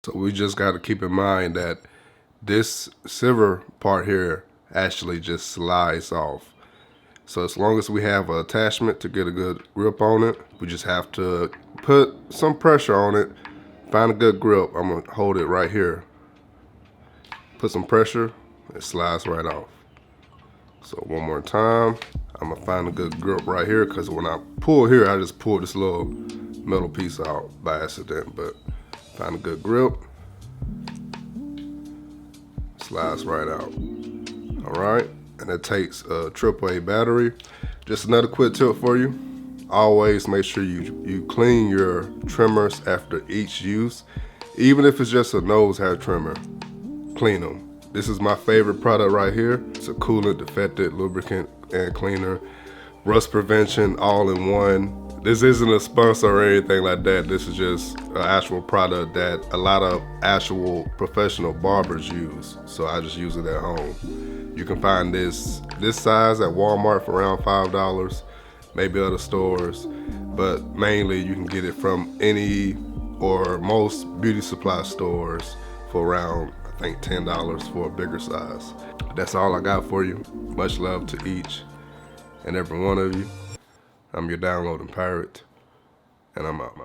So we just got to keep in mind that this silver part here actually just slides off. So as long as we have an attachment to get a good grip on it, we just have to put some pressure on it, find a good grip. I'm gonna hold it right here. Put some pressure, it slides right off. So one more time, I'm gonna find a good grip right here, because when I pull here, I just pulled this little metal piece out by accident, but find a good grip, slides right out. All right, and it takes a AAA battery. Just another quick tip for you. Always make sure you clean your trimmers after each use. Even if it's just a nose hair trimmer, clean them. This is my favorite product right here. It's a coolant, defectant, lubricant, and cleaner. Rust prevention, all in one. This isn't a sponsor or anything like that. This is just an actual product that a lot of actual professional barbers use. So I just use it at home. You can find this size at Walmart for around $5, maybe other stores, but mainly you can get it from any or most beauty supply stores for around, I think, $10 for a bigger size. That's all I got for you. Much love to each and every one of you. I'm your downloading pirate, and I'm out.